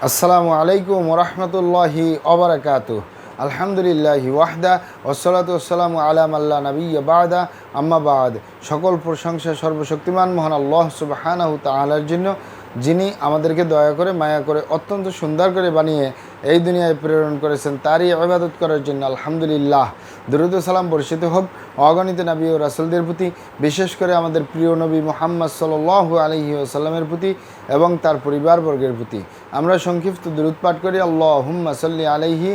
আসসালামু আলাইকুম ওরহমতুল্লাহি ওবারাকাতুহ। আলহামদুলিল্লাহি ওয়াহদা ওয়াসসালাতু ওয়াসসালামু আলা মাল্লা নাবিয়্যা বা'দা আম্মা বা'দ। সকল প্রশংসা সর্বশক্তিমান মহান আল্লাহ সুবহানাহু তাআলার জন্য, যিনি আমাদেরকে দয়া করে মায়া করে অত্যন্ত সুন্দর করে বানিয়ে এই দুনিয়ায় প্রেরণ করেছেন, তারই ইবাদত করার জন্য আলহামদুলিল্লাহ। দরুদ ও সালাম বর্ষিত হোক অগণিত নবী ও রাসূলদের প্রতি, বিশেষ করে আমাদের প্রিয় নবী মুহাম্মদ সাল্লাল্লাহু আলাইহি ওয়াসাল্লামের প্রতি এবং তার পরিবারবর্গের প্রতি। আমরা সংক্ষিপ্ত দরুদ পাঠ করি, আল্লাহুম্মা সাল্লি আলাইহি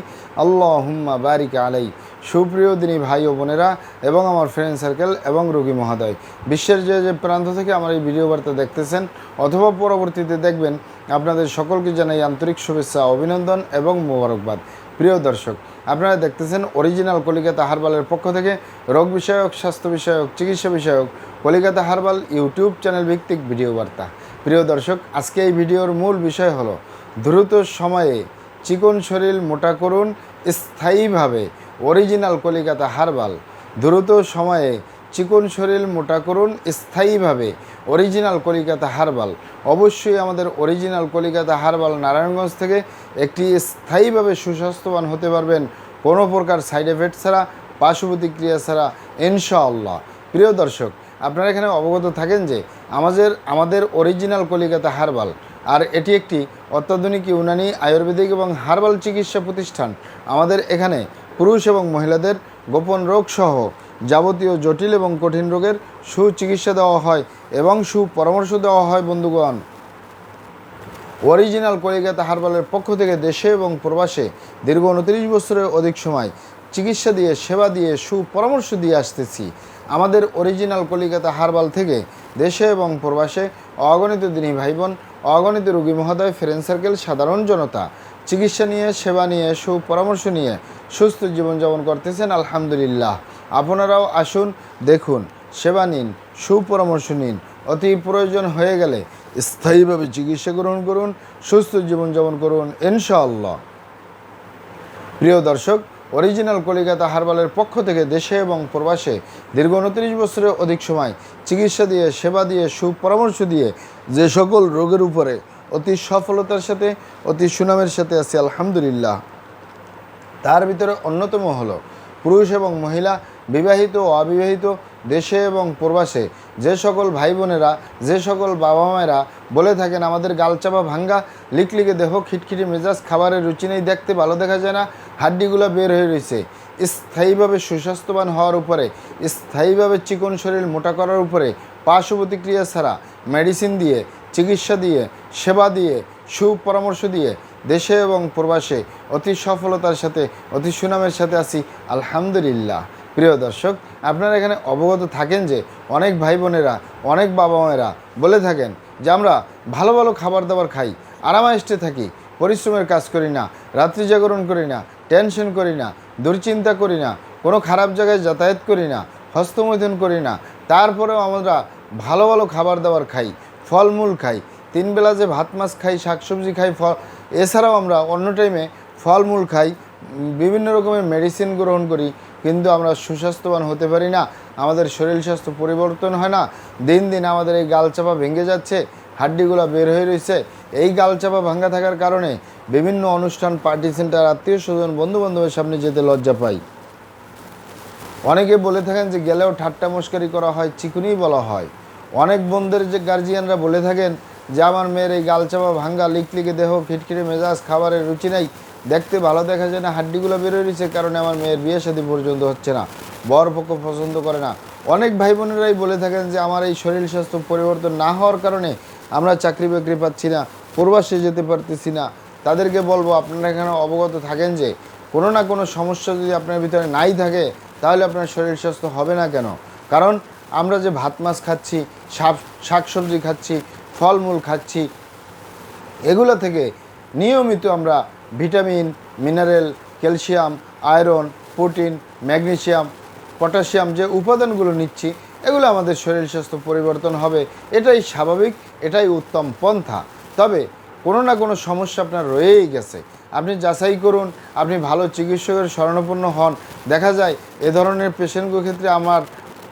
আল্লাহুম্মা বারিক আলাই। সুপ্রিয় দিনী ভাই ও বোনেরা এবং আমার ফ্রেন্ড সার্কেল এবং রোগী মহোদয়, বিশ্বের যে যে প্রান্ত থেকে আমার এই ভিডিও বার্তা দেখতেছেন অথবা পরবর্তীতে দেখবেন, আপনাদের সকলকে জানাই আন্তরিক শুভেচ্ছা, অভিনন্দন এবং মোবারকবাদ। প্রিয় দর্শক, আপনারা দেখতেছেন অরিজিনাল কলিকাতা হার্বালের পক্ষ থেকে রোগ বিষয়ক, স্বাস্থ্য বিষয়ক, চিকিৎসা বিষয়ক কলিকাতা হার্বাল ইউটিউব চ্যানেল ভিত্তিক ভিডিও বার্তা। প্রিয় দর্শক, আজকে এই ভিডিওর মূল বিষয় হলো দ্রুত সময়ে চিকন শরীর মোটা করুন স্থায়ীভাবে অরিজিনাল কলিকাতা হার্বাল। দ্রুত সময়ে চিকন শরীর মোটা করুন স্থায়ীভাবে অরিজিনাল কলিকাতা হার্বাল। অবশ্যই আমাদের অরিজিনাল কলিকাতা হার্বাল নারায়ণগঞ্জ থেকে একটি স্থায়ীভাবে সুস্বাস্থ্যবান হতে পারবেন, কোনো প্রকার সাইড এফেক্ট ছাড়া, পার্শ্ব প্রতিক্রিয়া ছাড়া, ইনশাআল্লাহ। প্রিয় দর্শক, আপনারা এখানে অবগত থাকেন যে আমাদের অরিজিনাল কলিকাতা হার্বাল, আর এটি একটি অত্যাধুনিক ইউনানি আয়ুর্বেদিক এবং হার্বাল চিকিৎসা প্রতিষ্ঠান। আমাদের এখানে পুরুষ এবং মহিলাদের গোপন রোগ সহ যাবতীয় জটিল এবং কঠিন রোগের সুচিকিৎসা দেওয়া হয় এবং সুপরামর্শ দেওয়া হয়। বন্ধুগণ, অরিজিনাল কলিকাতা হার্বালের পক্ষ থেকে দেশে এবং প্রবাসে দীর্ঘ 29 বছরের অধিক সময় চিকিৎসা দিয়ে, সেবা দিয়ে, সুপরামর্শ দিয়ে আসতেছি। আমাদের অরিজিনাল কলিকাতা হার্বাল থেকে দেশে এবং প্রবাসে অগণিত দিনী ভাই বোন, অগণিত রোগী মহোদয়, ফ্রেন্ড সার্কেল, সাধারণ জনতা চিকিৎসা নিয়ে, সেবা নিয়ে, সুপরামর্শ নিয়ে সুস্থ জীবনযাপন করতেছেন আলহামদুলিল্লাহ। আপনারাও আসুন, দেখুন, সেবা নিন, সুপরামর্শ নিন। অতি প্রয়োজন হয়ে গেলে স্থায়ীভাবে চিকিৎসা গ্রহণ করুন, সুস্থ জীবনযাপন করুন ইনশাআল্লাহ। প্রিয় দর্শক, অরিজিনাল কলিকাতা হার্বালের পক্ষ থেকে দেশে এবং প্রবাসে দীর্ঘ 29 বছরের অধিক সময় চিকিৎসা দিয়ে, সেবা দিয়ে, সুপরামর্শ দিয়ে যে সকল রোগের উপরে অতি সফলতার সাথে, অতি সুনামের সাথে আছি আলহামদুলিল্লাহ, তার ভিতরে অন্যতম হলো পুরুষ এবং মহিলা, বিবাহিত ও অবিবাহিত, দেশে এবং প্রবাসে যে সকল ভাই বোনেরা, যে সকল বাবা মায়েরা বলে থাকেন আমাদের গালচাপা ভাঙ্গা, লিকলিকে দেহ, খিটখিটি মেজাজ, খাবারের রুচি নেই, দেখতে ভালো দেখা যায় না, হাড্ডিগুলো বের হয়ে রয়েছে, স্থায়ীভাবে সুস্বাস্থ্যবান হওয়ার উপরে, স্থায়ীভাবে চিকন শরীর মোটা করার উপরে, পার্শ্ব প্রতিক্রিয়া ছাড়া, মেডিসিন দিয়ে, চিকিৎসা দিয়ে, সেবা দিয়ে, সুপরামর্শ দিয়ে দেশে এবং প্রবাসে অতি সফলতার সাথে, অতি সুনামের সাথে আছি আলহামদুলিল্লাহ। প্রিয় দর্শক, আপনারা এখানে অবগত থাকেন যে অনেক ভাই বোনেরা, অনেক বাবা মায়েরা বলে থাকেন যে আমরা ভালো ভালো খাবার দাবার খাই, আরামায়েশে থাকি, পরিশ্রমের কাজ করি না, রাত্রি জাগরণ করি না, টেনশন করি না, দুশ্চিন্তা করি না, কোনো খারাপ জায়গায় যাতায়াত করি না, হস্তমৈথুন করি না, তারপরেও আমরা ভালো ভালো খাবার দাবার খাই, ফলমূল খাই, 3 বেলা যে ভাত মাছ খাই, শাকসবজি খাই, এছাড়াও আমরা অন্য টাইমে ফলমূল খাই, বিভিন্ন রকমের মেডিসিন গ্রহণ করি, কিন্তু আমরা সুস্বাস্থ্যবান হতে পারি না, আমাদের শরীর স্বাস্থ্য পরিবর্তন হয় না। দিন দিন আমাদের এই গালচাপা ভেঙে যাচ্ছে, হাড্ডিগুলো বের হয়ে রয়েছে। এই গালচাপা ভাঙ্গা থাকার কারণে বিভিন্ন অনুষ্ঠান, পার্টি সেন্টার, আত্মীয় স্বজন, বন্ধুবান্ধবের সামনে যেতে লজ্জা পাই। অনেকে বলে থাকেন যে গেলেও ঠাট্টা মস্কারি করা হয়, চিকুনি বলা হয়। অনেক বোনদের যে গার্জিয়ানরা বলে থাকেন যে আমার মেয়ের এই গালচাপা ভাঙ্গা, লিকলিকে দেহ, খিটখিটে মেজাজ, খাবারের রুচি নাই, দেখতে ভালো দেখা যায় না, হাড্ডিগুলো বেরোয় রয়েছে, কারণে আমার মেয়ের বিয়ে শাদী পর্যন্ত হচ্ছে না, বর পক্ষ পছন্দ করে না। অনেক ভাই বোনেরাই বলে থাকেন যে আমার এই শরীর স্বাস্থ্য পরিবর্তন না হওয়ার কারণে আমরা চাকরি বাকরি পাচ্ছি না, প্রবাসে যেতে পারতেছি না। তাদেরকে বলবো, আপনারা এখানে অবগত থাকেন যে কোনো না কোনো সমস্যা যদি আপনার ভিতরে নাই থাকে, তাহলে আপনার শরীর স্বাস্থ্য হবে না কেন? কারণ আমরা যে ভাত মাছ খাচ্ছি, শাকসবজি খাচ্ছি, ফলমূল খাচ্ছি, এগুলো থেকে নিয়মিত আমরা vitamin, mineral, calcium, iron, protein, magnesium, potassium যে উপাদানগুলো নিচ্ছি, এগুলো আমাদের শরীর স্বাস্থ্য পরিবর্তন হবে। এটাই স্বাভাবিক, এটাই উত্তম পন্থা। তবে কোনো না কোনো সমস্যা আপনার রয়েই গেছে, আপনি যাচাই করুন, আপনি ভালো চিকিৎসকের শরণাপন্ন হন। দেখা যায় এ ধরনের পেশেন্টগুলোর ক্ষেত্রে আমার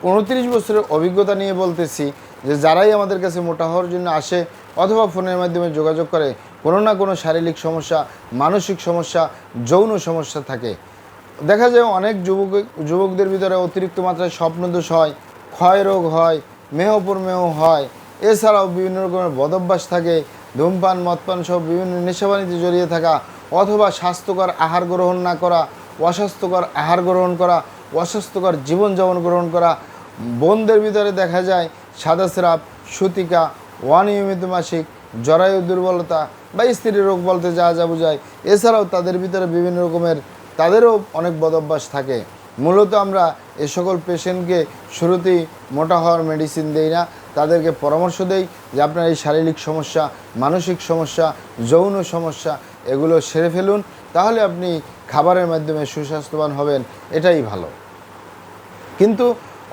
29 বছরের অভিজ্ঞতা নিয়ে বলতেছি যে যারাই আমাদের কাছে মোটা হওয়ার জন্য আসে অথবা ফোনের মাধ্যমে যোগাযোগ করে, কোনো না কোনো শারীরিক সমস্যা, মানসিক সমস্যা, যৌন সমস্যা থাকে। দেখা যায় অনেক যুবকদের ভিতরে অতিরিক্ত মাত্রায় স্বপ্নদোষ হয়, ক্ষয় রোগ হয়, মেহপ্রমেহ হয়। এছাড়াও বিভিন্ন রকমের বদভ্যাস থাকে, ধূমপান, মদপান সহ বিভিন্ন নেশাবানিতে জড়িয়ে থাকা, অথবা স্বাস্থ্যকর আহার গ্রহণ না করা, অস্বাস্থ্যকর আহার গ্রহণ করা, অস্বাস্থ্যকর জীবনযাপন গ্রহণ করা। বোনদের ভিতরে দেখা যায় সাদাস্রাব, সূতিকা, অনিয়মিত মাসিক, জরায়ু দুর্বলতা বা স্ত্রী রোগ বলতে যা যা বোঝায়। এছাড়াও তাদের ভিতরে বিভিন্ন রকমের তাদেরও অনেক বদভ্যাস থাকে। মূলত আমরা এ সকল পেশেন্টকে শুরুতেই মোটা হওয়ার মেডিসিন দেই না, তাদেরকে পরামর্শ দেই যে আপনার এই শারীরিক সমস্যা, মানসিক সমস্যা, যৌন সমস্যা এগুলো সেরে ফেলুন, তাহলে আপনি খাবারের মাধ্যমে সুস্বাস্থ্যবান হবেন, এটাই ভালো। কিন্তু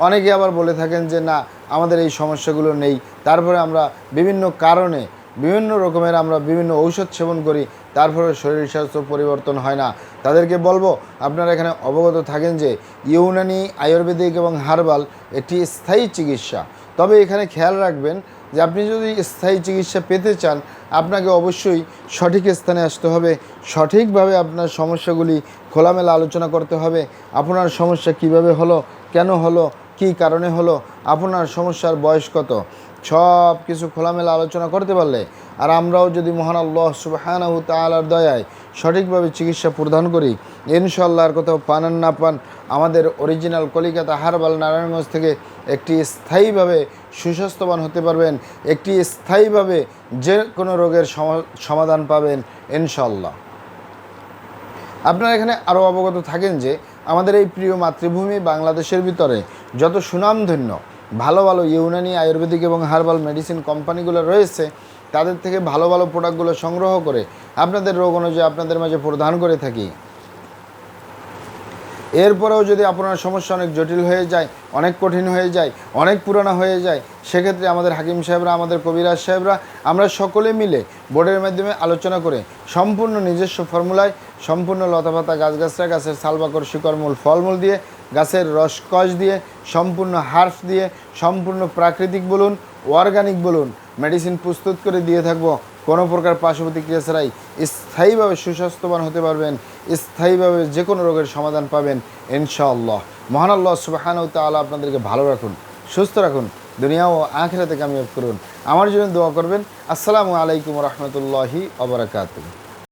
অনেকে আবার বলে থাকেন যে না, আমাদের এই সমস্যাগুলো নেই, তারপরে আমরা বিভিন্ন কারণে বিভিন্ন রকমের আমরা বিভিন্ন ঔষধ সেবন করি, তারপরে শরীর স্বাস্থ্য পরিবর্তন হয় না। তাদেরকে বলবো আপনারা এখানে অবগত থাকেন যে ইউনানি, আয়ুর্বেদিক এবং হার্বাল একটি স্থায়ী চিকিৎসা। তবে এখানে খেয়াল রাখবেন যে আপনি যদি স্থায়ী চিকিৎসা পেতে চান, আপনাকে অবশ্যই সঠিক স্থানে আসতে হবে, সঠিকভাবে আপনার সমস্যাগুলি খোলামেলা আলোচনা করতে হবে। আপনার সমস্যা কিভাবে হলো, কেন হলো, কী কারণে হলো, আপনার সমস্যার বয়স কত, সব কিছু খোলামেলা আলোচনা করতে পারলে, আর আমরাও যদি মহান আল্লাহ সুবহানাহু ওয়া তাআলার দয়ায় সঠিকভাবে চিকিৎসা প্রদান করি, ইনশাআল্লাহ আর কোথাও পান আর না পান, আমাদের অরিজিনাল কলিকাতা হার্বাল নারায়ণগঞ্জ থেকে একটি স্থায়ীভাবে সুস্বাস্থ্যবান হতে পারবেন, একটি স্থায়ীভাবে যে কোনো রোগের সমাধান পাবেন ইনশাআল্লাহ। আপনারা এখানে আরও অবগত থাকেন যে আমাদের এই প্রিয় মাতৃভূমি বাংলাদেশের ভিতরে যত সুনামধন্য ভালো ভালো ইউনানি, আয়ুর্বেদিক এবং হার্বাল মেডিসিন কোম্পানিগুলো রয়েছে, তাদের থেকে ভালো ভালো প্রোডাক্টগুলো সংগ্রহ করে আপনাদের রোগ অনুযায়ী আপনাদের মাঝে প্রদান করে থাকি। এরপরেও যদি আপনার সমস্যা অনেক জটিল হয়ে যায়, অনেক কঠিন হয়ে যায়, অনেক পুরানো হয়ে যায়, সেক্ষেত্রে আমাদের হাকিম সাহেবরা, আমাদের কবিরাজ সাহেবরা, আমরা সকলে মিলে বোর্ডের মাধ্যমে আলোচনা করে সম্পূর্ণ নিজস্ব ফর্মুলায়, সম্পূর্ণ লতাপাতা, গাছগাছরা, গাছের ছালবাকড়, শিকড়, মূল, ফলমূল দিয়ে, গাছের রসকস দিয়ে, সম্পূর্ণ হার্বস দিয়ে, সম্পূর্ণ প্রাকৃতিক বলুন, অর্গানিক বলুন, মেডিসিন প্রস্তুত করে দিয়ে থাকবো। কোনো প্রকার পার্শ্ব প্রতিক্রিয়া ছাড়াই স্থায়ীভাবে সুস্বাস্থ্যবান হতে পারবেন, স্থায়ীভাবে যে কোনো রোগের সমাধান পাবেন ইনশাআল্লাহ। মহান আল্লাহ সুবহানাহু ওয়া তাআলা আপনাদেরকে ভালো রাখুন, সুস্থ রাখুন, দুনিয়া ও আখিরাতে কামিয়াব করুন। আমার জন্য দোয়া করবেন। আসসালামু আলাইকুম ওয়া রাহমাতুল্লাহি ওয়া বারাকাতুহু।